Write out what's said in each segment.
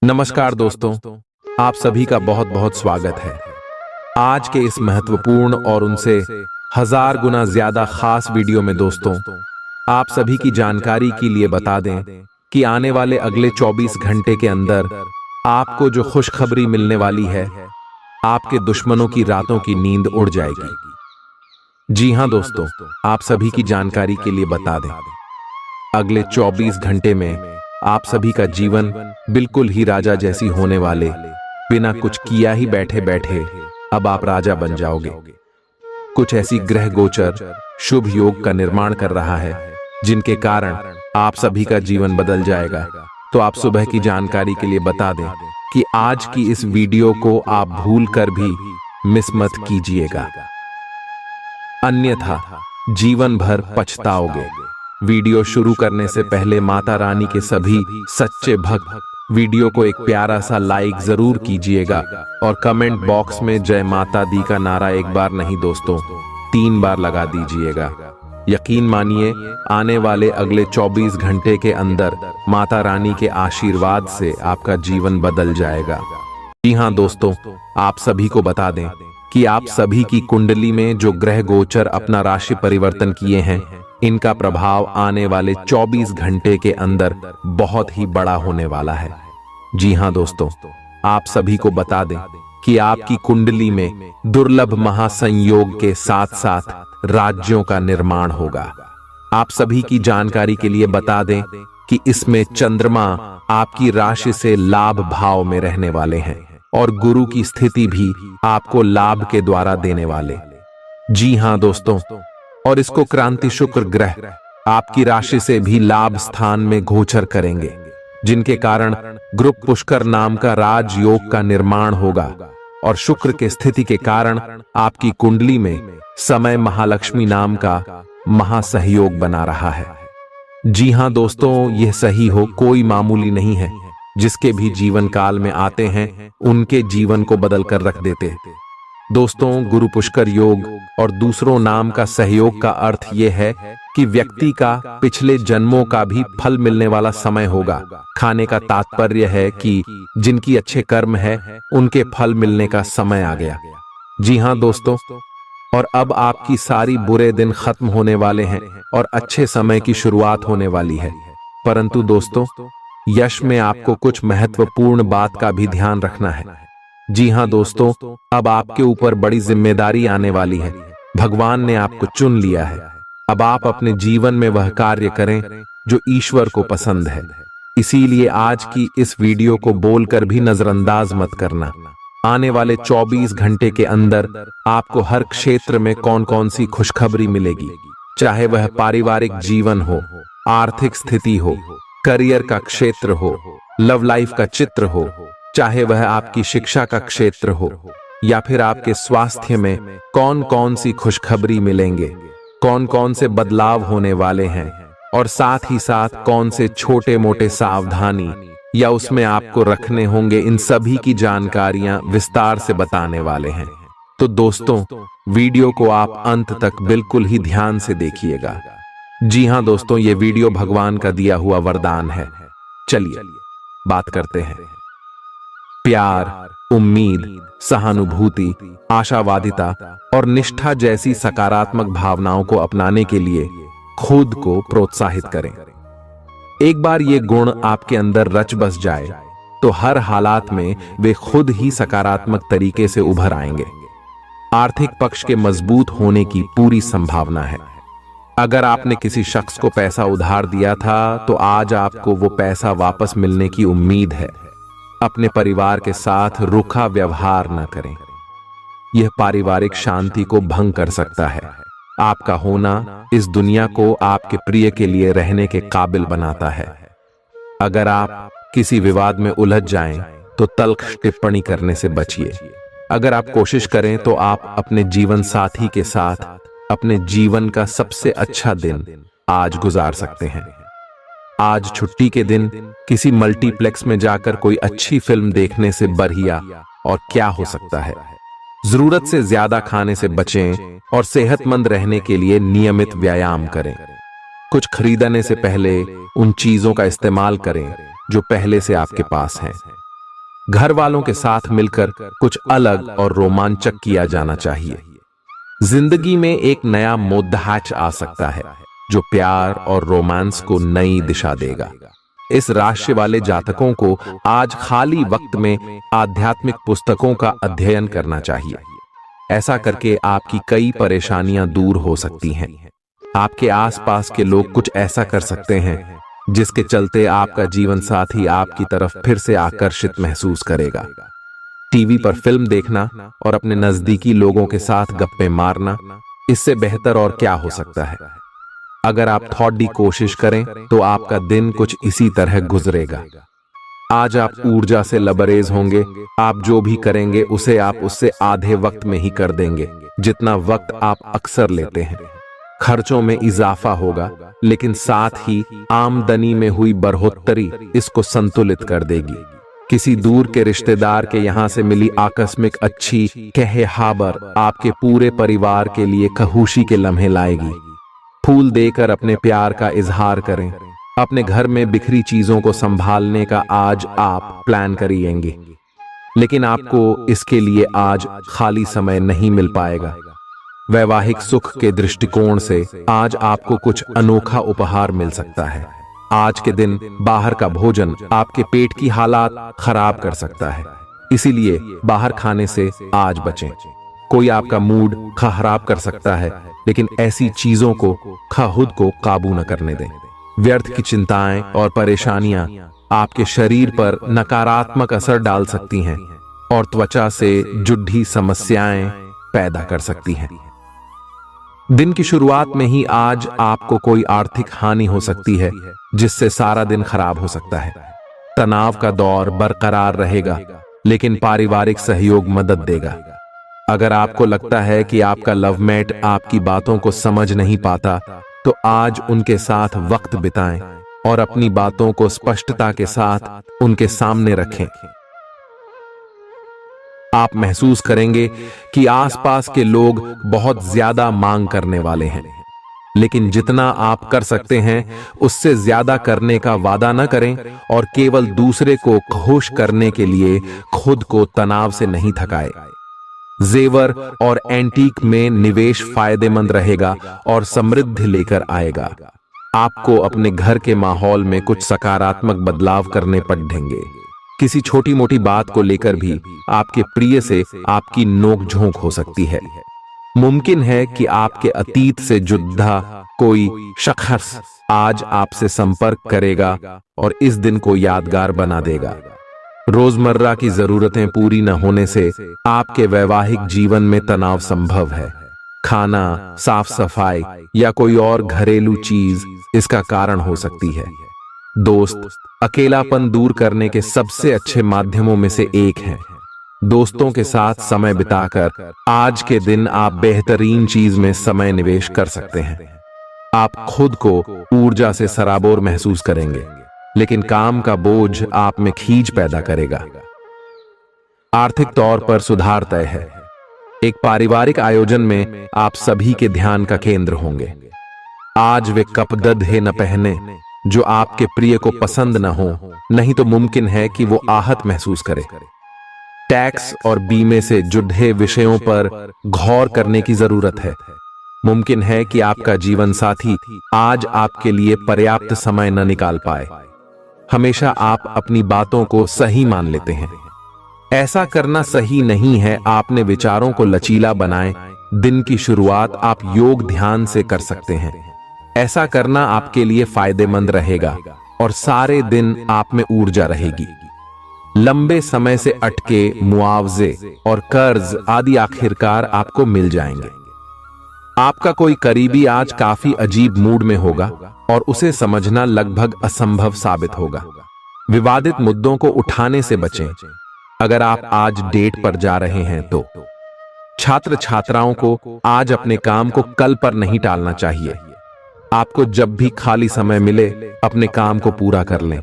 नमस्कार दोस्तों, आप सभी का बहुत बहुत स्वागत है। आज के इस महत्वपूर्ण और उनसे हजार गुना ज्यादा खास वीडियो में दोस्तों, आप सभी की जानकारी के लिए बता दें कि आने वाले अगले 24 घंटे के अंदर आपको जो खुशखबरी मिलने वाली है, आपके दुश्मनों की रातों की नींद उड़ जाएगी। जी हां दोस्तों, आप सभी की जानकारी के लिए बता दें, अगले 24 घंटे में आप सभी का जीवन बिल्कुल ही राजा जैसी होने वाले, बिना कुछ किया ही बैठे बैठे अब आप राजा बन जाओगे। कुछ ऐसी ग्रह गोचर शुभ योग का निर्माण कर रहा है जिनके कारण आप सभी का जीवन बदल जाएगा। तो आप सुबह की जानकारी के लिए बता दें कि आज की इस वीडियो को आप भूल कर भी मिस मत कीजिएगा, अन्यथा जीवन भर पछताओगे। वीडियो शुरू करने से पहले माता रानी के सभी सच्चे भक्त वीडियो को एक प्यारा सा लाइक जरूर कीजिएगा और कमेंट बॉक्स में जय माता दी का नारा एक बार नहीं दोस्तों 3 बार लगा दीजिएगा। यकीन मानिए, आने वाले अगले 24 घंटे के अंदर माता रानी के आशीर्वाद से आपका जीवन बदल जाएगा। जी हाँ दोस्तों, आप सभी को बता दें कि आप सभी की कुंडली में जो ग्रह गोचर अपना राशि परिवर्तन किए हैं, इनका प्रभाव आने वाले 24 घंटे के अंदर बहुत ही बड़ा होने वाला है। जी हां दोस्तों, आप सभी को बता दें कि आपकी कुंडली में दुर्लभ महासंयोग के साथ साथ राज्यों का निर्माण होगा। आप सभी की जानकारी के लिए बता दें कि इसमें चंद्रमा आपकी राशि से लाभ भाव में रहने वाले हैं और गुरु की स्थिति भी आपको लाभ के द्वारा देने वाले। जी हां दोस्तों, और इसको क्रांति शुक्र ग्रह आपकी राशि से भी लाभ स्थान में गोचर करेंगे, जिनके कारण ग्रुप पुष्कर नाम का राजयोग का निर्माण होगा और शुक्र के स्थिति के कारण आपकी कुंडली में समय महालक्ष्मी नाम का महासहयोग बना रहा है। जी हां दोस्तों, यह सही हो कोई मामूली नहीं है। जिसके भी जीवन काल में आते हैं उनके जीवन को बदल कर रख देते हैं। दोस्तों, गुरु पुष्कर योग और दूसरों नाम का सहयोग का अर्थ यह है कि व्यक्ति का पिछले जन्मों का भी फल मिलने वाला समय होगा। खाने का तात्पर्य है कि जिनकी अच्छे कर्म है उनके फल मिलने का समय आ गया। जी हां दोस्तों, और अब आपकी सारी बुरे दिन खत्म होने वाले हैं और अच्छे समय की शुरुआत होने वाली है। परंतु दोस्तों, यश में आपको कुछ महत्वपूर्ण बात का भी ध्यान रखना है। जी हां दोस्तों, अब आपके ऊपर बड़ी जिम्मेदारी आने वाली है। भगवान ने आपको चुन लिया है। अब आप अपने जीवन में वह कार्य करें जो ईश्वर को पसंद है। इसीलिए आज की इस वीडियो को बोलकर भी नजरअंदाज मत करना। आने वाले 24 घंटे के अंदर आपको हर क्षेत्र में कौन कौन सी खुशखबरी मिलेगी, चाहे वह पारिवारिक जीवन हो, आर्थिक स्थिति हो, करियर का क्षेत्र हो, लव लाइफ का चित्र हो, चाहे वह आपकी शिक्षा का क्षेत्र हो या फिर आपके स्वास्थ्य में कौन कौन सी खुशखबरी मिलेंगे, कौन कौन से बदलाव होने वाले हैं और साथ ही साथ कौन से छोटे मोटे सावधानी या उसमें आपको रखने होंगे, इन सभी की जानकारियां विस्तार से बताने वाले हैं। तो दोस्तों, वीडियो को आप अंत तक बिल्कुल ही ध्यान से देखिएगा। जी हां दोस्तों, ये वीडियो भगवान का दिया हुआ वरदान है। चलिए बात करते हैं। प्यार, उम्मीद, सहानुभूति, आशावादिता और निष्ठा जैसी सकारात्मक भावनाओं को अपनाने के लिए खुद को प्रोत्साहित करें। एक बार ये गुण आपके अंदर रच बस जाए तो हर हालात में वे खुद ही सकारात्मक तरीके से उभर आएंगे। आर्थिक पक्ष के मजबूत होने की पूरी संभावना है। अगर आपने किसी शख्स को पैसा उधार दिया था तो आज आपको वो पैसा वापस मिलने की उम्मीद है। अपने परिवार के साथ रूखा व्यवहार न करें, यह पारिवारिक शांति को भंग कर सकता है। आपका होना इस दुनिया को आपके प्रिय के लिए रहने के काबिल बनाता है। अगर आप किसी विवाद में उलझ जाएं तो तल्ख टिप्पणी करने से बचिए। अगर आप कोशिश करें तो आप अपने जीवन साथी के साथ अपने जीवन का सबसे अच्छा दिन आज गुजार सकते हैं। आज छुट्टी के दिन किसी मल्टीप्लेक्स में जाकर कोई अच्छी फिल्म देखने से बढ़िया और क्या हो सकता है। जरूरत से ज्यादा खाने से बचें और सेहतमंद रहने के लिए नियमित व्यायाम करें। कुछ खरीदने से पहले उन चीजों का इस्तेमाल करें जो पहले से आपके पास हैं। घर वालों के साथ मिलकर कुछ अलग और रोमांचक किया जाना चाहिए। जिंदगी में एक नया मोद्दाच आ सकता है जो प्यार और रोमांस को नई दिशा देगा। इस राशि वाले जातकों को आज खाली वक्त में आध्यात्मिक पुस्तकों का अध्ययन करना चाहिए। ऐसा करके आपकी कई परेशानियां दूर हो सकती हैं। आपके आसपास के लोग कुछ ऐसा कर सकते हैं जिसके चलते आपका जीवन साथी आपकी तरफ फिर से आकर्षित महसूस करेगा। टीवी पर फिल्म देखना और अपने नजदीकी लोगों के साथ गप्पे मारना, इससे बेहतर और क्या हो सकता है। अगर आप थोड़ी कोशिश करें तो आपका दिन कुछ इसी तरह गुजरेगा। आज आप ऊर्जा से लबरेज होंगे। आप जो भी करेंगे उसे आप उससे आधे वक्त में ही कर देंगे जितना वक्त आप अक्सर लेते हैं। खर्चों में इजाफा होगा, लेकिन साथ ही आमदनी में हुई बढ़ोतरी इसको संतुलित कर देगी। किसी दूर के रिश्तेदार के यहां से मिली आकस्मिक अच्छी खबर आपके पूरे परिवार के लिए खुशी के लम्हे लाएगी। फूल देकर अपने प्यार का इजहार करें। अपने घर में बिखरी चीजों को संभालने का आज आप प्लान करिएंगे, लेकिन आपको इसके लिए आज खाली समय नहीं मिल पाएगा। वैवाहिक सुख के दृष्टिकोण से आज आपको कुछ अनोखा उपहार मिल सकता है। आज के दिन बाहर का भोजन आपके पेट की हालात खराब कर सकता है, इसीलिए बाहर खाने से आज बचें। कोई आपका मूड खराब कर सकता है, लेकिन ऐसी चीजों को खुद को काबू न करने दें। व्यर्थ की चिंताएं और परेशानियां आपके शरीर पर नकारात्मक असर डाल सकती हैं और त्वचा से जुड़ी समस्याएं पैदा कर सकती हैं। दिन की शुरुआत में ही आज आपको कोई आर्थिक हानि हो सकती है, जिससे सारा दिन खराब हो सकता है। तनाव का दौर बरकरार रहेगा, लेकिन पारिवारिक सहयोग मदद देगा। अगर आपको लगता है कि आपका लवमेट आपकी बातों को समझ नहीं पाता, तो आज उनके साथ वक्त बिताएं और अपनी बातों को स्पष्टता के साथ उनके सामने रखें। आप महसूस करेंगे कि आसपास के लोग बहुत ज्यादा मांग करने वाले हैं, लेकिन जितना आप कर सकते हैं उससे ज्यादा करने का वादा न करें और केवल दूसरे को खुश करने के लिए खुद को तनाव से नहीं थकाएं। जेवर और एंटीक में निवेश फायदेमंद रहेगा और समृद्धि लेकर आएगा। आपको अपने घर के माहौल में कुछ सकारात्मक बदलाव करने पड़ेंगे। किसी छोटी मोटी बात को लेकर भी आपके प्रिय से आपकी नोकझोंक हो सकती है। मुमकिन है कि आपके अतीत से जुड़ा कोई शख्स आज आपसे संपर्क करेगा और इस दिन को यादगार बना देगा। रोजमर्रा की जरूरतें पूरी न होने से आपके वैवाहिक जीवन में तनाव संभव है। खाना, साफ सफाई या कोई और घरेलू चीज इसका कारण हो सकती है। दोस्त अकेलापन दूर करने के सबसे अच्छे माध्यमों में से एक है। दोस्तों के साथ समय बिताकर आज के दिन आप बेहतरीन चीज में समय निवेश कर सकते हैं। आप खुद को ऊर्जा से सराबोर महसूस करेंगे, लेकिन काम का बोझ आप में खींच पैदा करेगा। आर्थिक तौर पर सुधार तय है। एक पारिवारिक आयोजन में आप सभी के ध्यान का केंद्र होंगे। आज वे कपड़े न पहने जो आपके प्रिय को पसंद न हो, नहीं तो मुमकिन है कि वो आहत महसूस करे। टैक्स और बीमे से जुड़े विषयों पर गौर करने की जरूरत है। मुमकिन है कि आपका जीवन साथी आज आपके लिए पर्याप्त समय न निकाल पाए। हमेशा आप अपनी बातों को सही मान लेते हैं। ऐसा करना सही नहीं है। आपने विचारों को लचीला बनाएं। दिन की शुरुआत आप योग ध्यान से कर सकते हैं। ऐसा करना आपके लिए फायदेमंद रहेगा और सारे दिन आप में ऊर्जा रहेगी। लंबे समय से अटके मुआवजे और कर्ज आदि आखिरकार आपको मिल जाएंगे। आपका कोई करीबी आज काफी अजीब मूड में होगा और उसे समझना लगभग असंभव साबित होगा। विवादित मुद्दों को उठाने से बचें। अगर आप आज डेट पर जा रहे हैं तो छात्र छात्राओं को आज अपने काम को कल पर नहीं टालना चाहिए। आपको जब भी खाली समय मिले अपने काम को पूरा कर लें।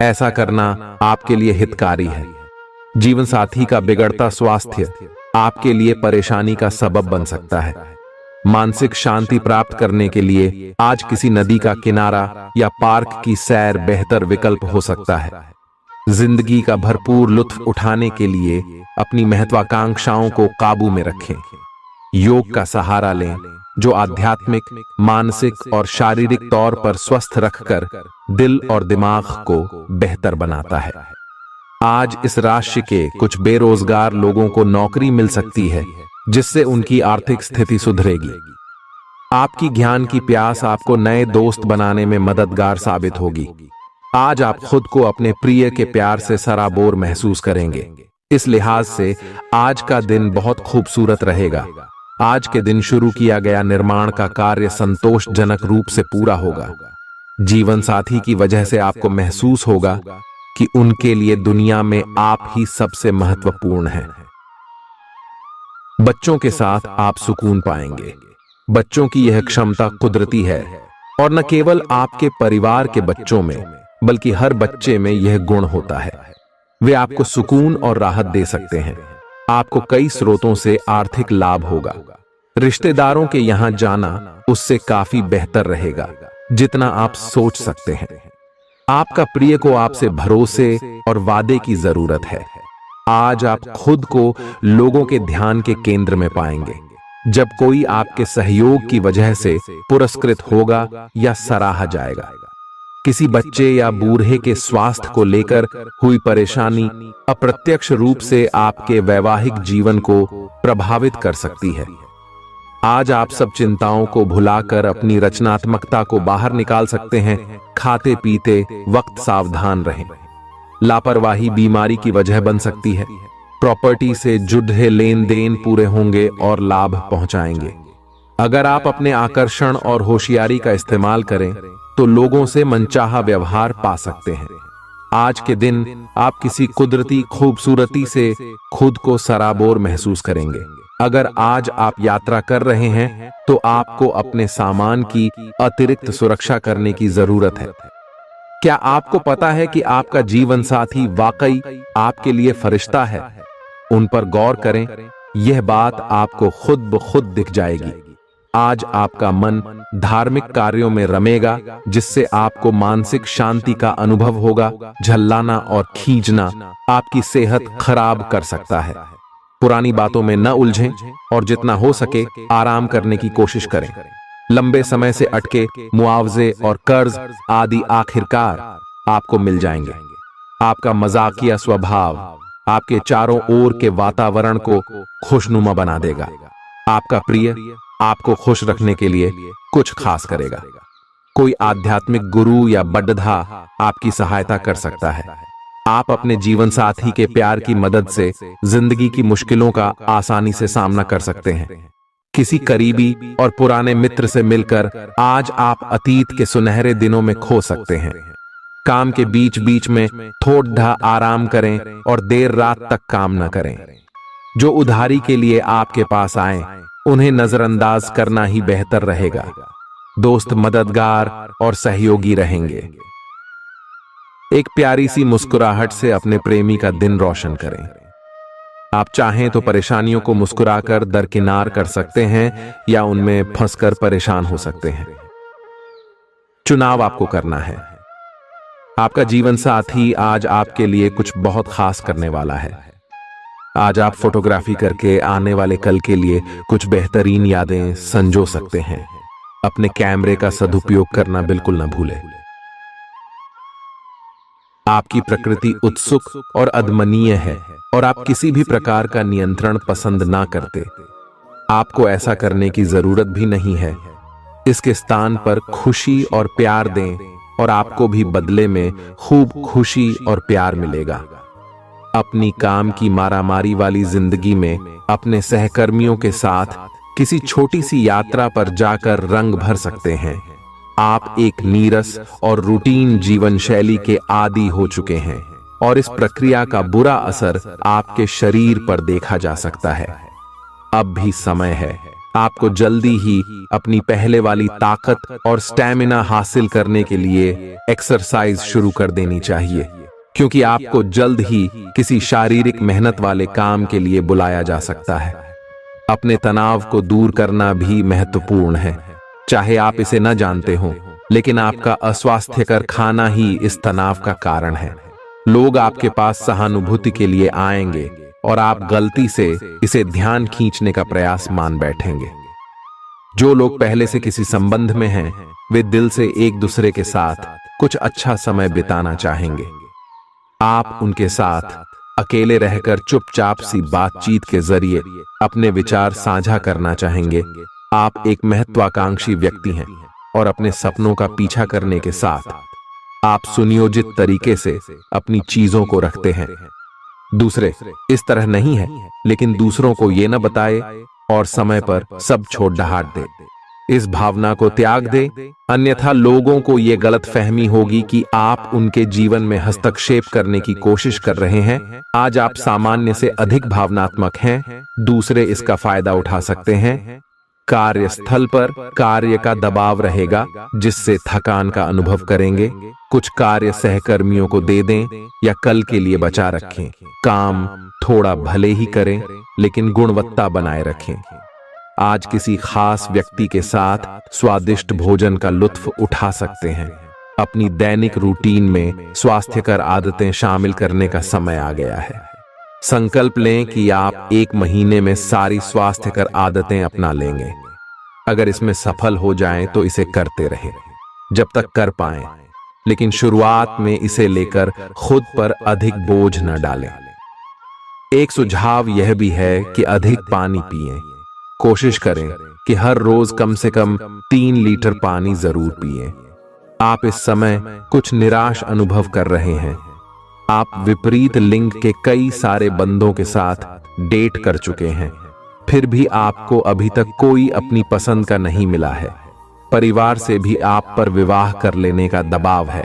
ऐसा करना आपके लिए हितकारी है। जीवन साथी का बिगड़ता स्वास्थ्य आपके लिए परेशानी का सबब बन सकता है। मानसिक शांति प्राप्त करने के लिए आज किसी नदी का किनारा या पार्क की सैर बेहतर विकल्प हो सकता है। जिंदगी का भरपूर लुत्फ उठाने के लिए अपनी महत्वाकांक्षाओं को काबू में रखें। योग का सहारा लें, जो आध्यात्मिक, मानसिक और शारीरिक तौर पर स्वस्थ रखकर दिल और दिमाग को बेहतर बनाता है। आज इस राशि के कुछ बेरोजगार लोगों को नौकरी मिल सकती है, जिससे उनकी आर्थिक स्थिति सुधरेगी। आपकी ज्ञान की प्यास आपको नए दोस्त बनाने में मददगार साबित होगी। आज आप खुद को अपने प्रिय के प्यार से सराबोर महसूस करेंगे। इस लिहाज से आज का दिन बहुत खूबसूरत रहेगा। आज के दिन शुरू किया गया निर्माण का कार्य संतोषजनक रूप से पूरा होगा। जीवन साथी की वजह से आपको महसूस होगा कि उनके लिए दुनिया में आप ही सबसे महत्वपूर्ण हैं। बच्चों के साथ आप सुकून पाएंगे। बच्चों की यह क्षमता कुदरती है और न केवल आपके परिवार के बच्चों में, बल्कि हर बच्चे में यह गुण होता है। वे आपको सुकून और राहत दे सकते हैं। आपको कई स्रोतों से आर्थिक लाभ होगा। रिश्तेदारों के यहां जाना उससे काफी बेहतर रहेगा, जितना आप सोच सकते हैं। आपका प्रिय को आपसे भरोसे और वादे की जरूरत है। आज आप खुद को लोगों के ध्यान के केंद्र में पाएंगे, जब कोई आपके सहयोग की वजह से पुरस्कृत होगा या सराहा जाएगा। किसी बच्चे या बूढ़े के स्वास्थ्य को लेकर हुई परेशानी अप्रत्यक्ष रूप से आपके वैवाहिक जीवन को प्रभावित कर सकती है। आज आप सब चिंताओं को भुलाकर अपनी रचनात्मकता को बाहर निकाल सकते हैं। खाते पीते वक्त सावधान रहें। लापरवाही बीमारी की वजह बन सकती है। प्रॉपर्टी से जुड़े लेन देन पूरे होंगे और लाभ पहुंचाएंगे। अगर आप अपने आकर्षण और होशियारी का इस्तेमाल करें तो लोगों से मनचाहा व्यवहार पा सकते हैं। आज के दिन आप किसी कुदरती खूबसूरती से खुद को सराबोर महसूस करेंगे। अगर आज आप यात्रा कर रहे हैं तो आपको अपने सामान की अतिरिक्त सुरक्षा करने की जरूरत है। क्या आपको पता है कि आपका जीवन साथी वाकई आपके लिए फरिश्ता है? उन पर गौर करें, यह बात आपको खुद ब खुद दिख जाएगी। आज आपका मन धार्मिक कार्यों में रमेगा, जिससे आपको मानसिक शांति का अनुभव होगा। झल्लाना और खींचना आपकी सेहत खराब कर सकता है। पुरानी बातों में न उलझें और जितना हो सके आराम करने की कोशिश करें। लंबे समय से अटके मुआवजे और कर्ज आदि आखिरकार आपको मिल जाएंगे। आपका मजाकिया स्वभाव आपके चारों ओर के वातावरण को खुशनुमा बना देगा। आपका प्रिय आपको खुश रखने के लिए कुछ खास करेगा। कोई आध्यात्मिक गुरु या बड्ढा आपकी सहायता कर सकता है। आप अपने जीवन साथी के प्यार की मदद से जिंदगी की मुश्किलों का आसानी से सामना कर सकते हैं। किसी करीबी और पुराने मित्र से मिलकर आज आप अतीत के सुनहरे दिनों में खो सकते हैं। काम के बीच बीच में थोड़ा आराम करें और देर रात तक काम न करें। जो उधारी के लिए आपके पास आए उन्हें नजरअंदाज करना ही बेहतर रहेगा। दोस्त मददगार और सहयोगी रहेंगे। एक प्यारी सी मुस्कुराहट से अपने प्रेमी का दिन रोशन करें। आप चाहें तो परेशानियों को मुस्कुराकर दरकिनार कर सकते हैं या उनमें फंसकर परेशान हो सकते हैं। चुनाव आपको करना है। आपका जीवन साथी आज आपके लिए कुछ बहुत खास करने वाला है। आज आप फोटोग्राफी करके आने वाले कल के लिए कुछ बेहतरीन यादें संजो सकते हैं। अपने कैमरे का सदुपयोग करना बिल्कुल न भूलें। आपकी प्रकृति उत्सुक और अदमनीय है और आप किसी भी प्रकार का नियंत्रण पसंद ना करते। आपको ऐसा करने की जरूरत भी नहीं है। इसके स्थान पर खुशी और प्यार दें और आपको भी बदले में खूब खुशी और प्यार मिलेगा। अपनी काम की मारामारी वाली जिंदगी में अपने सहकर्मियों के साथ किसी छोटी सी यात्रा पर जाकर रंग भर सकते हैं। आप एक नीरस और रूटीन जीवन शैली के आदी हो चुके हैं और इस प्रक्रिया का बुरा असर आपके शरीर पर देखा जा सकता है। अब भी समय है। आपको जल्दी ही अपनी पहले वाली ताकत और स्टैमिना हासिल करने के लिए एक्सरसाइज शुरू कर देनी चाहिए, क्योंकि आपको जल्द ही किसी शारीरिक मेहनत वाले काम के लिए बुलाया जा सकता है। अपने तनाव को दूर करना भी महत्वपूर्ण है। चाहे आप इसे न जानते हो, लेकिन आपका अस्वास्थ्यकर खाना ही इस तनाव का कारण है। लोग आपके पास सहानुभूति के लिए आएंगे और आप गलती से इसे ध्यान खींचने का प्रयास मान बैठेंगे। जो लोग पहले से किसी संबंध में हैं, वे दिल से एक दूसरे के साथ कुछ अच्छा समय बिताना चाहेंगे। आप उनके साथ अकेले रहकर चुपचाप सी बातचीत के जरिए अपने विचार साझा करना चाहेंगे। आप एक महत्वाकांक्षी व्यक्ति हैं और अपने सपनों का पीछा करने के साथ आप सुनियोजित तरीके से अपनी चीजों को रखते हैं। दूसरे इस तरह नहीं है, लेकिन दूसरों को ये न बताए और समय पर सब छोड़ ढाट दे। इस भावना को त्याग दे, अन्यथा लोगों को ये गलत फहमी होगी कि आप उनके जीवन में हस्तक्षेप करने की कोशिश कर रहे हैं। आज आप सामान्य से अधिक भावनात्मक हैं, दूसरे इसका फायदा उठा सकते हैं। कार्यस्थल पर कार्य का दबाव रहेगा, जिससे थकान का अनुभव करेंगे। कुछ कार्य सहकर्मियों को दे दें या कल के लिए बचा रखें। काम थोड़ा भले ही करें, लेकिन गुणवत्ता बनाए रखें। आज किसी खास व्यक्ति के साथ स्वादिष्ट भोजन का लुत्फ उठा सकते हैं। अपनी दैनिक रूटीन में स्वास्थ्यकर आदतें शामिल करने का समय आ गया है। संकल्प लें कि आप 1 महीने में सारी स्वास्थ्यकर आदतें अपना लेंगे। अगर इसमें सफल हो जाएं तो इसे करते रहें जब तक कर पाएं, लेकिन शुरुआत में इसे लेकर खुद पर अधिक बोझ न डालें। एक सुझाव यह भी है कि अधिक पानी पिएं। कोशिश करें कि हर रोज कम से कम 3 लीटर पानी जरूर पिएं। आप इस समय कुछ निराश अनुभव कर रहे हैं। आप विपरीत लिंग के कई सारे बंदों के साथ डेट कर चुके हैं, फिर भी आपको अभी तक कोई अपनी पसंद का नहीं मिला है। परिवार से भी आप पर विवाह कर लेने का दबाव है।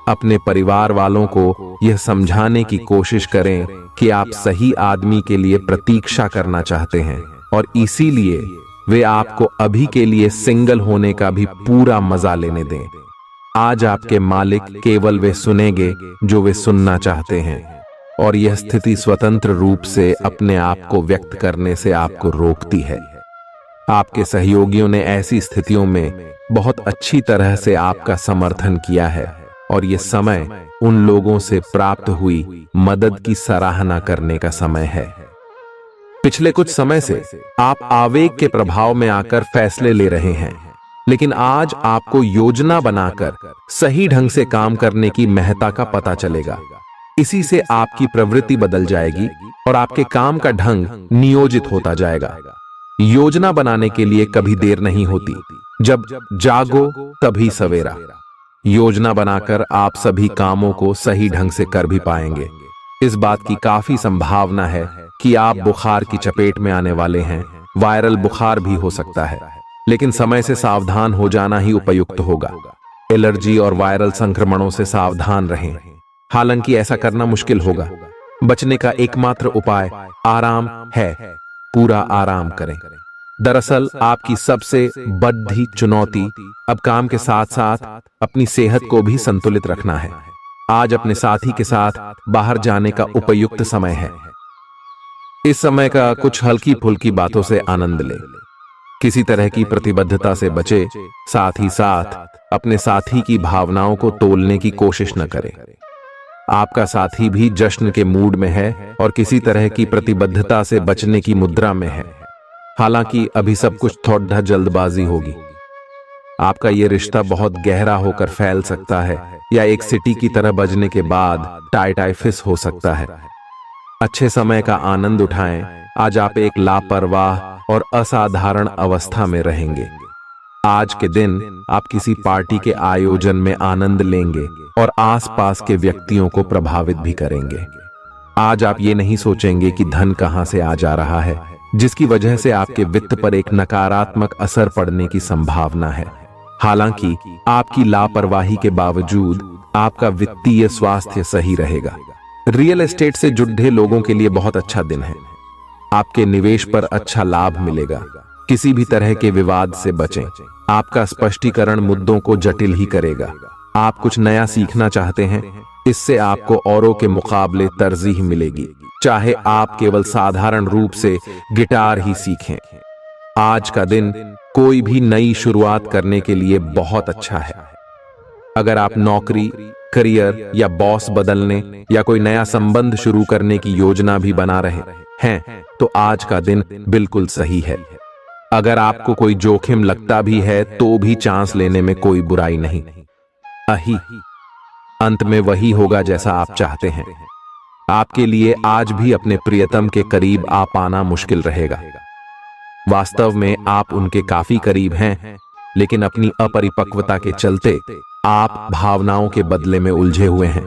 अपने परिवार वालों को यह समझाने की कोशिश करें कि आप सही आदमी के लिए प्रतीक्षा करना चाहते हैं और इसीलिए वे आपको अभी के लिए सिंगल होने का भी पूरा मजा लेने दें। आज आपके मालिक केवल वे सुनेंगे जो वे सुनना चाहते हैं, और यह स्थिति स्वतंत्र रूप से अपने आप को व्यक्त करने से आपको रोकती है। आपके सहयोगियों ने ऐसी स्थितियों में बहुत अच्छी तरह से आपका समर्थन किया है, और यह समय उन लोगों से प्राप्त हुई मदद की सराहना करने का समय है। पिछले कुछ समय से आप आवेग के प्रभाव में आकर फैसले ले रहे हैं, लेकिन आज आपको योजना बनाकर सही ढंग से काम करने की महत्ता का पता चलेगा। इसी से आपकी प्रवृत्ति बदल जाएगी और आपके काम का ढंग नियोजित होता जाएगा। योजना बनाने के लिए कभी देर नहीं होती, जब जागो तभी सवेरा। योजना बनाकर आप सभी कामों को सही ढंग से कर भी पाएंगे। इस बात की काफी संभावना है कि आप बुखार की चपेट में आने वाले हैं। वायरल बुखार भी हो सकता है, लेकिन समय से सावधान हो जाना ही उपयुक्त होगा। एलर्जी और वायरल संक्रमणों से सावधान रहें। हालांकि ऐसा करना मुश्किल होगा। बचने का एकमात्र उपाय आराम है। पूरा आराम करें। दरअसल आपकी सबसे बड़ी चुनौती अब काम के साथ साथ अपनी सेहत को भी संतुलित रखना है। आज अपने साथी के साथ बाहर जाने का उपयुक्त समय है। इस समय का कुछ हल्की फुल्की बातों से आनंद लें। किसी तरह की प्रतिबद्धता से बचे, साथ ही साथ अपने साथी की भावनाओं को तोलने की कोशिश न करें। आपका साथी भी जश्न के मूड में है और किसी तरह की प्रतिबद्धता से बचने की मुद्रा में है। हालांकि अभी सब कुछ थोड़ा जल्दबाजी होगी। आपका यह रिश्ता बहुत गहरा होकर फैल सकता है, या एक सिटी की तरह बजने के बाद टाइफिस हो सकता है। अच्छे समय का आनंद उठाएं। आज आप एक लापरवाह और असाधारण अवस्था में रहेंगे। आज के दिन आप किसी पार्टी के आयोजन में आनंद लेंगे और आसपास के व्यक्तियों को प्रभावित भी करेंगे। आज आप ये नहीं सोचेंगे कि धन कहां से आ जा रहा है, जिसकी वजह से आपके वित्त पर एक नकारात्मक असर पड़ने की संभावना है। हालांकि आपकी लापरवाही के बावजूद आपका वित्तीय स्वास्थ्य सही रहेगा। रियल एस्टेट से जुड़े लोगों के लिए बहुत अच्छा दिन है। आपके निवेश पर अच्छा लाभ मिलेगा। किसी भी तरह के विवाद से बचें। आपका स्पष्टीकरण मुद्दों को जटिल ही करेगा। आप कुछ नया सीखना चाहते हैं, इससे आपको औरों के मुकाबले तरजीह मिलेगी, चाहे आप केवल साधारण रूप से गिटार ही सीखें। आज का दिन कोई भी नई शुरुआत करने के लिए बहुत अच्छा है। अगर आप नौकरी, करियर या बॉस बदलने या कोई नया संबंध शुरू करने की योजना भी बना रहे हैं तो आज का दिन बिल्कुल सही है। अगर आपको कोई जोखिम लगता भी है तो भी चांस लेने में कोई बुराई नहीं। अंत में वही होगा जैसा आप चाहते हैं। आपके लिए आज भी अपने प्रियतम के करीब आ पाना मुश्किल रहेगा। वास्तव में आप उनके काफी करीब हैं, लेकिन अपनी अपरिपक्वता के चलते आप भावनाओं के बदले में उलझे हुए हैं।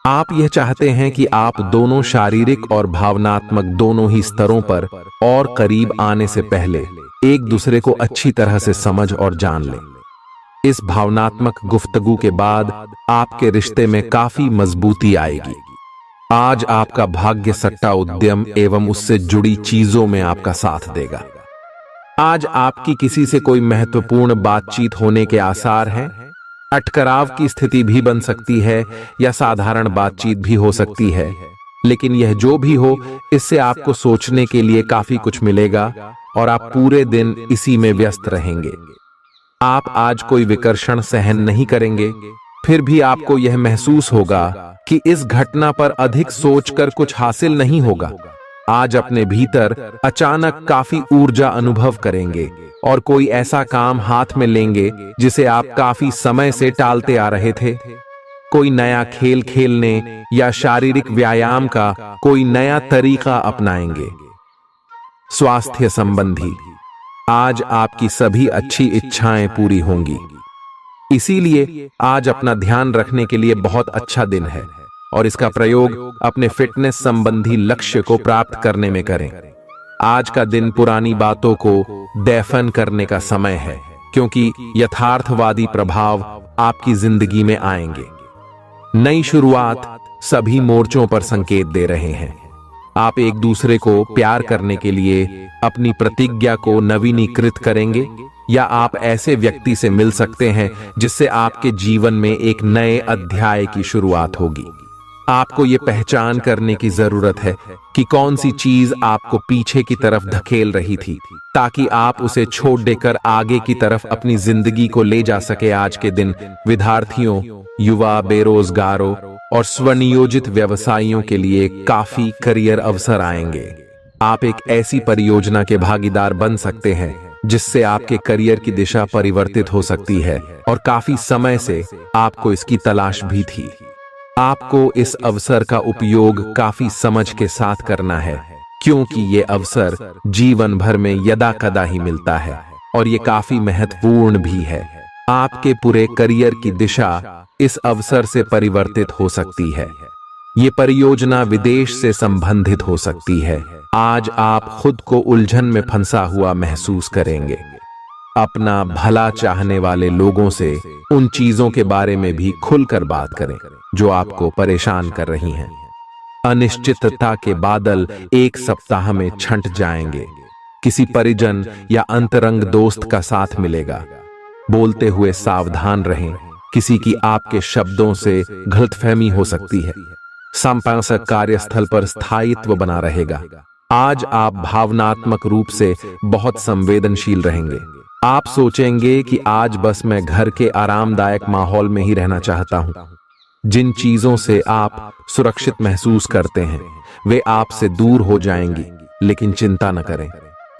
आप यह चाहते हैं कि आप दोनों शारीरिक और भावनात्मक दोनों ही स्तरों पर और करीब आने से पहले एक दूसरे को अच्छी तरह से समझ और जान लें। इस भावनात्मक गुफ्तगू के बाद आपके रिश्ते में काफी मजबूती आएगी। आज आपका भाग्य सट्टा उद्यम एवं उससे जुड़ी चीजों में आपका साथ देगा। आज आपकी किसी से कोई महत्वपूर्ण बातचीत होने के आसार हैं। अटकराव की स्थिति भी बन सकती है या साधारण बातचीत भी हो सकती है, लेकिन यह जो भी हो, इससे आपको सोचने के लिए काफी कुछ मिलेगा और आप पूरे दिन इसी में व्यस्त रहेंगे। आप आज कोई विकर्षण सहन नहीं करेंगे, फिर भी आपको यह महसूस होगा कि इस घटना पर अधिक सोचकर कुछ हासिल नहीं होगा। आज अपने भीतर अचानक काफी ऊर्जा अनुभव करेंगे और कोई ऐसा काम हाथ में लेंगे जिसे आप काफी समय से टालते आ रहे थे। कोई नया खेल खेलने या शारीरिक व्यायाम का कोई नया तरीका अपनाएंगे। स्वास्थ्य संबंधी आज आपकी सभी अच्छी इच्छाएं पूरी होंगी, इसीलिए आज अपना ध्यान रखने के लिए बहुत अच्छा दिन है और इसका प्रयोग अपने फिटनेस संबंधी लक्ष्य को प्राप्त करने में करें। आज का दिन पुरानी बातों को दफन करने का समय है, क्योंकि यथार्थवादी प्रभाव आपकी जिंदगी में आएंगे। नई शुरुआत सभी मोर्चों पर संकेत दे रहे हैं। आप एक दूसरे को प्यार करने के लिए अपनी प्रतिज्ञा को नवीनीकृत करेंगे, या आप ऐसे व्यक्ति से मिल सकते हैं जिससे आपके जीवन में एक नए अध्याय की शुरुआत होगी। आपको ये पहचान करने की जरूरत है कि कौन सी चीज आपको पीछे की तरफ धकेल रही थी, ताकि आप उसे छोड़ देकर आगे की तरफ अपनी जिंदगी को ले जा सके। आज के दिन विद्यार्थियों, युवा, बेरोजगारों और स्वनियोजित व्यवसायियों के लिए काफी करियर अवसर आएंगे। आप एक ऐसी परियोजना के भागीदार बन सकते हैं जिससे आपके करियर की दिशा परिवर्तित हो सकती है और काफी समय से आपको इसकी तलाश भी थी। आपको इस अवसर का उपयोग काफी समझ के साथ करना है, क्योंकि ये अवसर जीवन भर में यदा कदा ही मिलता है और ये काफी महत्वपूर्ण भी है। आपके पूरे करियर की दिशा इस अवसर से परिवर्तित हो सकती है। ये परियोजना विदेश से संबंधित हो सकती है। आज आप खुद को उलझन में फंसा हुआ महसूस करेंगे। अपना भला चाहने वाले लोगों से उन चीजों के बारे में भी खुलकर बात करें जो आपको परेशान कर रही हैं। अनिश्चितता के बादल एक सप्ताह में छंट जाएंगे। किसी परिजन या अंतरंग दोस्त का साथ मिलेगा। बोलते हुए सावधान रहें, किसी की आपके शब्दों से गलतफहमी हो सकती है। संपादक कार्यस्थल पर स्थायित्व बना रहेगा। आज आप भावनात्मक रूप से बहुत संवेदनशील रहेंगे। आप सोचेंगे कि आज बस मैं घर के आरामदायक माहौल में ही रहना चाहता हूं। जिन चीजों से आप सुरक्षित महसूस करते हैं वे आपसे दूर हो जाएंगी, लेकिन चिंता न करें,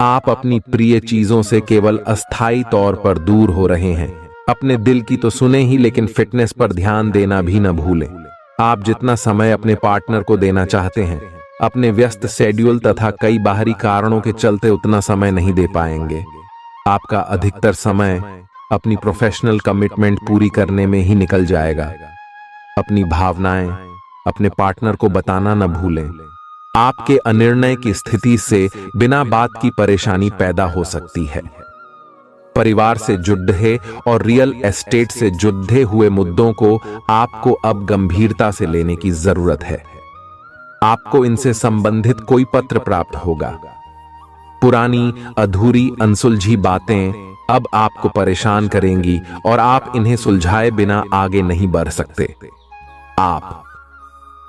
आप अपनी प्रिय चीजों से केवल अस्थायी तौर पर दूर हो रहे हैं। अपने दिल की तो सुने ही, लेकिन फिटनेस पर ध्यान देना भी न भूलें। आप जितना समय अपने पार्टनर को देना चाहते हैं, अपने व्यस्त शेड्यूल तथा कई बाहरी कारणों के चलते उतना समय नहीं दे पाएंगे। आपका अधिकतर समय अपनी प्रोफेशनल कमिटमेंट पूरी करने में ही निकल जाएगा। अपनी भावनाएं अपने पार्टनर को बताना न भूलें। आपके अनिर्णय की स्थिति से बिना बात की परेशानी पैदा हो सकती है। परिवार से जुड़े और रियल एस्टेट से जुड़े हुए मुद्दों को आपको अब गंभीरता से लेने की जरूरत है। आपको इनसे संबंधित कोई पत्र प्राप्त होगा। पुरानी, अधूरी, अनसुलझी बातें अब आपको परेशान करेंगी और आप इन्हें सुलझाए बिना आगे नहीं बढ़ सकते। आप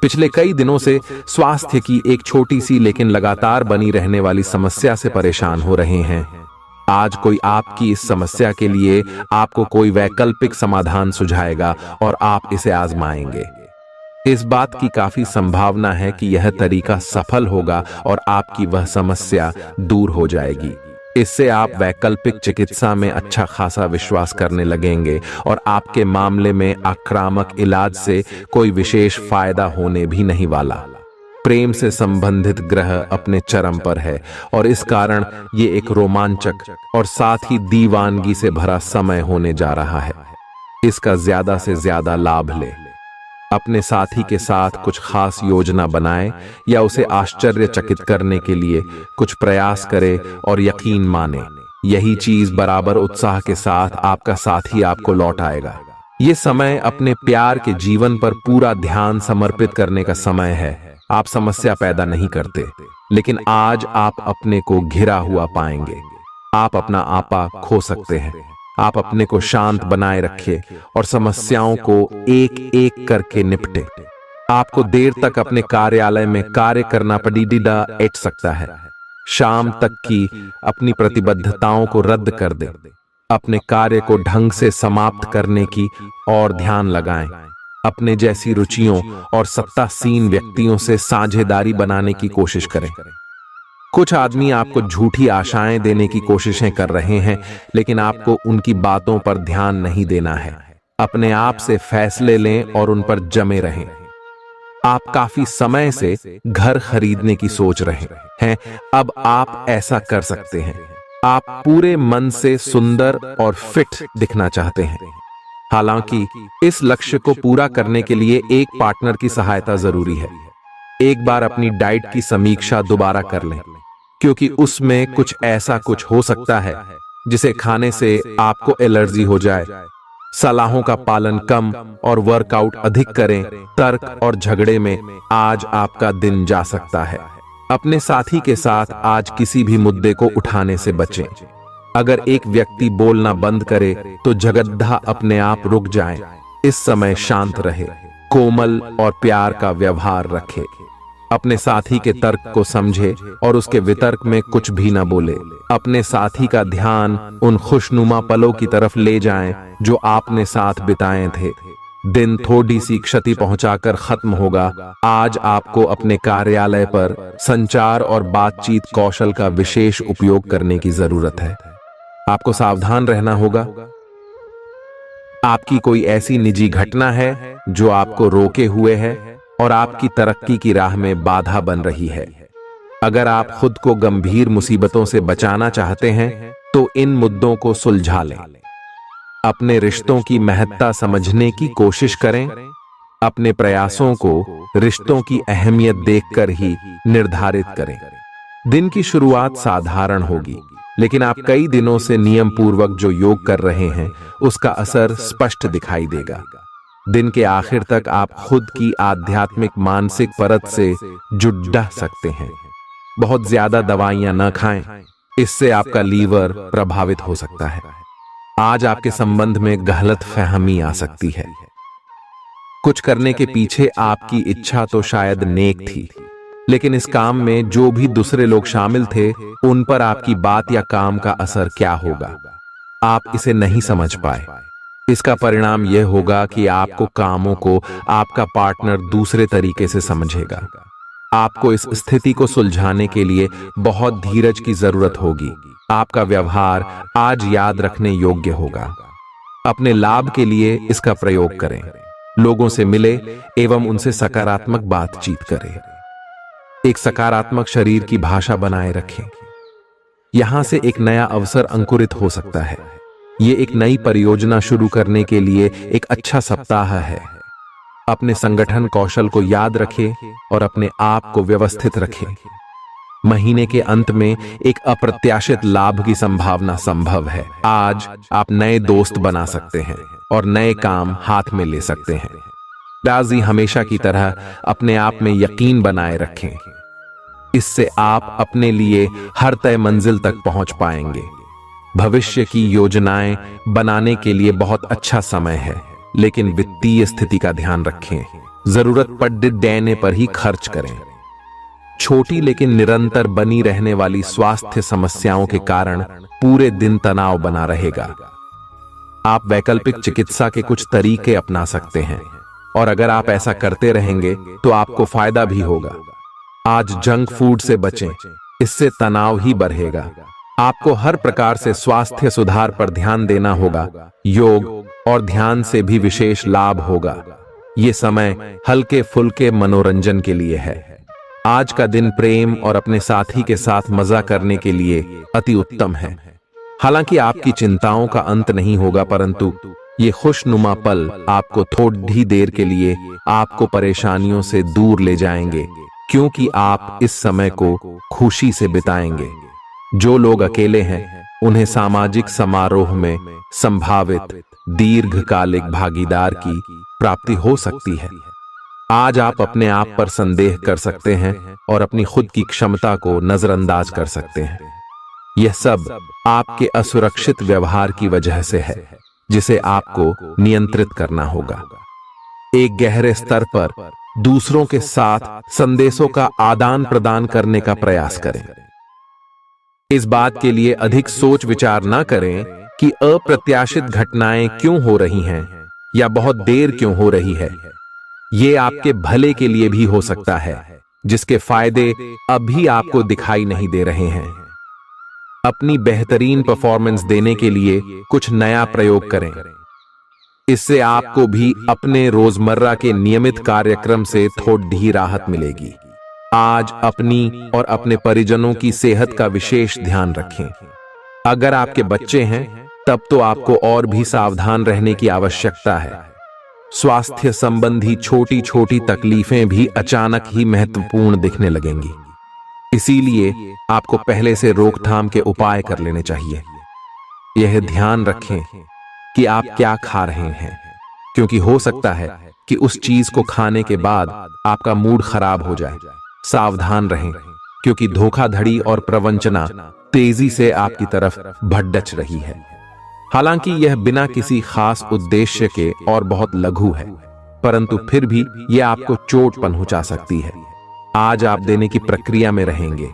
पिछले कई दिनों से स्वास्थ्य की एक छोटी सी लेकिन लगातार बनी रहने वाली समस्या से परेशान हो रहे हैं। आज कोई आपकी इस समस्या के लिए आपको कोई वैकल्पिक समाधान सुझाएगा और आप इसे आजमाएंगे। इस बात की काफी संभावना है कि यह तरीका सफल होगा और आपकी वह समस्या दूर हो जाएगी। इससे आप वैकल्पिक चिकित्सा में अच्छा खासा विश्वास करने लगेंगे और आपके मामले में आक्रामक इलाज से कोई विशेष फायदा होने भी नहीं वाला। प्रेम से संबंधित ग्रह अपने चरम पर है और इस कारण ये एक रोमांचक और साथ ही दीवानगी से भरा समय होने जा रहा है। इसका ज्यादा से ज्यादा लाभ ले। अपने साथी के साथ कुछ खास योजना बनाएं या उसे आश्चर्यचकित करने के लिए कुछ प्रयास करें और यकीन माने यही चीज बराबर उत्साह के साथ आपका साथी आपको लौट आएगा। ये समय अपने प्यार के जीवन पर पूरा ध्यान समर्पित करने का समय है। आप समस्या पैदा नहीं करते, लेकिन आज आप अपने को घिरा हुआ पाएंगे। आप अपना आपा खो सकते हैं। आप अपने को शांत बनाए रखिए और समस्याओं को एक एक करके निपटे। आपको देर तक अपने कार्यालय में कार्य करना पड़ सकता है। शाम तक की अपनी प्रतिबद्धताओं को रद्द कर दें। अपने कार्य को ढंग से समाप्त करने की और ध्यान लगाएं। अपने जैसी रुचियों और सत्तासीन व्यक्तियों से साझेदारी बनाने की कोशिश करें। कुछ आदमी आपको झूठी आशाएं देने की कोशिशें कर रहे हैं, लेकिन आपको उनकी बातों पर ध्यान नहीं देना है। अपने आप से फैसले लें और उन पर जमे रहें। आप काफी समय से घर खरीदने की सोच रहे हैं। अब आप ऐसा कर सकते हैं। आप पूरे मन से सुंदर और फिट दिखना चाहते हैं। हालांकि इस लक्ष्य को पूरा करने के लिए एक पार्टनर की सहायता जरूरी है। एक बार अपनी डाइट की समीक्षा दोबारा कर लें, क्योंकि उसमें कुछ ऐसा कुछ हो सकता है जिसे खाने से आपको एलर्जी हो जाए। सलाहों का पालन कम और वर्कआउट अधिक करें। तर्क और झगड़े में आज आपका दिन जा सकता है। अपने साथी के साथ आज किसी भी मुद्दे को उठाने से बचें। अगर एक व्यक्ति बोलना बंद करे तो जगद्धा अपने आप रुक जाए। इस समय शांत रहे, कोमल और प्यार का व्यवहार रखे। अपने साथी के तर्क को समझे और उसके वितर्क में कुछ भी न बोले। अपने साथी का ध्यान उन खुशनुमा पलों की तरफ ले जाएं जो आपने साथ बिताए थे। दिन थोड़ी सी क्षति पहुंचाकर खत्म होगा। आज आपको अपने कार्यालय पर संचार और बातचीत कौशल का विशेष उपयोग करने की जरूरत है। आपको सावधान रहना होगा। आपकी कोई ऐसी निजी घटना है जो आपको रोके हुए है और आपकी तरक्की की राह में बाधा बन रही है। अगर आप खुद को गंभीर मुसीबतों से बचाना चाहते हैं तो इन मुद्दों को सुलझा लें। अपने रिश्तों की महत्ता समझने की कोशिश करें। अपने प्रयासों को रिश्तों की अहमियत देखकर ही निर्धारित करें। दिन की शुरुआत साधारण होगी, लेकिन आप कई दिनों से नियम पूर्वक जो योग कर रहे हैं उसका असर स्पष्ट दिखाई देगा। दिन के आखिर तक आप खुद की आध्यात्मिक मानसिक परत से जुड़ सकते हैं। बहुत ज्यादा दवाइयां न खाएं, इससे आपका लीवर प्रभावित हो सकता है। आज आपके संबंध में गलतफहमी आ सकती है। कुछ करने के पीछे आपकी इच्छा तो शायद नेक थी, लेकिन इस काम में जो भी दूसरे लोग शामिल थे उन पर आपकी बात या काम का असर क्या होगा, आप इसे नहीं समझ पाए। इसका परिणाम यह होगा कि आपको कामों को आपका पार्टनर दूसरे तरीके से समझेगा। आपको इस स्थिति को सुलझाने के लिए बहुत धीरज की जरूरत होगी। आपका व्यवहार आज याद रखने योग्य होगा। अपने लाभ के लिए इसका प्रयोग करें। लोगों से मिले एवं उनसे सकारात्मक बातचीत करें। एक सकारात्मक शरीर की भाषा बनाए रखें। यहां से एक नया अवसर अंकुरित हो सकता है। ये एक नई परियोजना शुरू करने के लिए एक अच्छा सप्ताह है। अपने संगठन कौशल को याद रखें और अपने आप को व्यवस्थित रखें। महीने के अंत में एक अप्रत्याशित लाभ की संभावना संभव है। आज आप नए दोस्त बना सकते हैं और नए काम हाथ में ले सकते हैं। राजी हमेशा की तरह अपने आप में यकीन बनाए रखें। इससे आप अपने लिए हर तय मंजिल तक पहुंच पाएंगे। भविष्य की योजनाएं बनाने के लिए बहुत अच्छा समय है, लेकिन वित्तीय स्थिति का ध्यान रखें। जरूरत पड़ने पर ही खर्च करें। छोटी लेकिन निरंतर बनी रहने वाली स्वास्थ्य समस्याओं के कारण पूरे दिन तनाव बना रहेगा। आप वैकल्पिक चिकित्सा के कुछ तरीके अपना सकते हैं और अगर आप ऐसा करते रहेंगे तो आपको फायदा भी होगा। आज जंक फूड से बचें, इससे तनाव ही बढ़ेगा। आपको हर प्रकार से स्वास्थ्य सुधार पर ध्यान देना होगा। योग और ध्यान से भी विशेष लाभ होगा। ये समय हल्के फुल्के मनोरंजन के लिए है। आज का दिन प्रेम और अपने साथी के साथ मजा करने के लिए अति उत्तम है। हालांकि आपकी चिंताओं का अंत नहीं होगा, परंतु ये खुशनुमा पल आपको थोड़ी देर के लिए आपको परेशानियों से दूर ले जाएंगे, क्योंकि आप इस समय को खुशी से बिताएंगे। जो लोग अकेले हैं उन्हें सामाजिक समारोह में संभावित दीर्घकालिक भागीदार की प्राप्ति हो सकती है। आज आप अपने आप पर संदेह कर सकते हैं और अपनी खुद की क्षमता को नजरअंदाज कर सकते हैं। यह सब आपके असुरक्षित व्यवहार की वजह से है, जिसे आपको नियंत्रित करना होगा। एक गहरे स्तर पर दूसरों के साथ संदेशों का आदान प्रदान करने का प्रयास करें। इस बात के लिए अधिक सोच विचार न करें कि अप्रत्याशित घटनाएं क्यों हो रही हैं या बहुत देर क्यों हो रही है। ये आपके भले के लिए भी हो सकता है, जिसके फायदे अभी आपको दिखाई नहीं दे रहे हैं। अपनी बेहतरीन परफॉर्मेंस देने के लिए कुछ नया प्रयोग करें। इससे आपको भी अपने रोजमर्रा के नियमित कार्यक्रम से थोड़ी राहत मिलेगी। आज अपनी और अपने परिजनों की सेहत का विशेष ध्यान रखें। अगर आपके बच्चे हैं तब तो आपको और भी सावधान रहने की आवश्यकता है। स्वास्थ्य संबंधी छोटी छोटी तकलीफें भी अचानक ही महत्वपूर्ण दिखने लगेंगी, इसीलिए आपको पहले से रोकथाम के उपाय कर लेने चाहिए। यह ध्यान रखें कि आप क्या खा रहे हैं, क्योंकि हो सकता है कि उस चीज को खाने के बाद आपका मूड खराब हो जाए। सावधान रहें, क्योंकि धोखाधड़ी और प्रवंचना तेजी से आपकी तरफ भड़क रही है। हालांकि यह बिना किसी खास उद्देश्य के और बहुत लघु है, परंतु फिर भी यह आपको चोट पहुंचा सकती है। आज आप देने की प्रक्रिया में रहेंगे।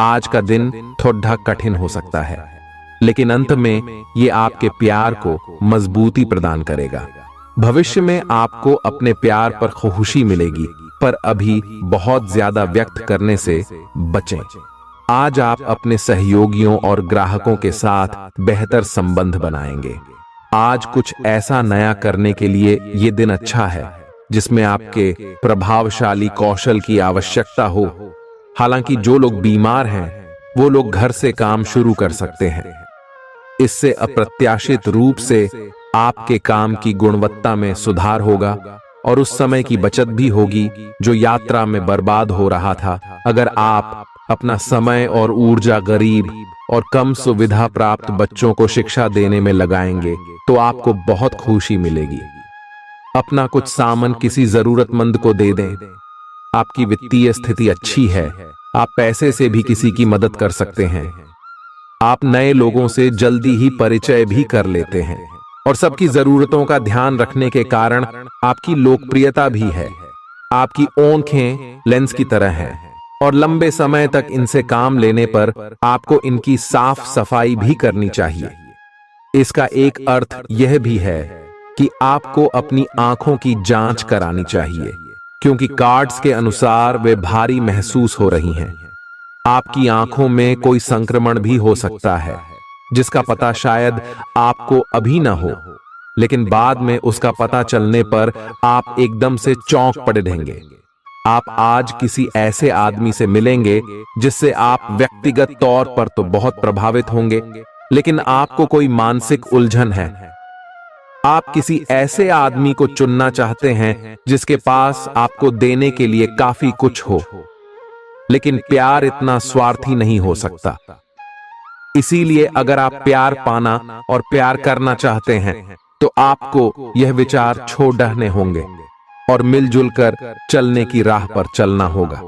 आज का दिन थोड़ा कठिन हो सकता है, लेकिन अंत में यह आपके प्यार को मजबूती प्रदान करेगा। भविष्य में आपको अपने प्यार पर खुशी मिलेगी, पर अभी बहुत ज्यादा व्यक्त करने से बचें। आज आप अपने सहयोगियों और ग्राहकों के साथ बेहतर संबंध बनाएंगे। आज कुछ ऐसा नया करने के लिए ये दिन अच्छा है जिसमें आपके प्रभावशाली कौशल की आवश्यकता हो। हालांकि जो लोग बीमार हैं वो लोग घर से काम शुरू कर सकते हैं। इससे अप्रत्याशित रूप से आपके काम की गुणवत्ता में सुधार होगा और उस समय की बचत भी होगी जो यात्रा में बर्बाद हो रहा था। अगर आप अपना समय और ऊर्जा गरीब और कम सुविधा प्राप्त बच्चों को शिक्षा देने में लगाएंगे तो आपको बहुत खुशी मिलेगी। अपना कुछ सामान किसी जरूरतमंद को दे दें। आपकी वित्तीय स्थिति अच्छी है, आप पैसे से भी किसी की मदद कर सकते हैं। आप नए लोगों से जल्दी ही परिचय भी कर लेते हैं और सबकी जरूरतों का ध्यान रखने के कारण आपकी लोकप्रियता भी है। आपकी आंखें लेंस की तरह हैं और लंबे समय तक इनसे काम लेने पर आपको इनकी साफ सफाई भी करनी चाहिए। इसका एक अर्थ यह भी है कि आपको अपनी आंखों की जांच करानी चाहिए, क्योंकि कार्ड्स के अनुसार वे भारी महसूस हो रही हैं। आपकी आंखों में कोई संक्रमण भी हो सकता है, जिसका पता शायद आपको अभी ना हो, लेकिन बाद में उसका पता चलने पर आप एकदम से चौंक पड़ेंगे। आप आज किसी ऐसे आदमी से मिलेंगे जिससे आप व्यक्तिगत तौर पर तो बहुत प्रभावित होंगे, लेकिन आपको कोई मानसिक उलझन है। आप किसी ऐसे आदमी को चुनना चाहते हैं जिसके पास आपको देने के लिए काफी कुछ हो, लेकिन प्यार इतना स्वार्थी नहीं हो सकता। इसीलिए अगर आप प्यार पाना और प्यार करना चाहते हैं तो आपको यह विचार छोड़ने होंगे और मिलजुल कर चलने की राह पर चलना होगा।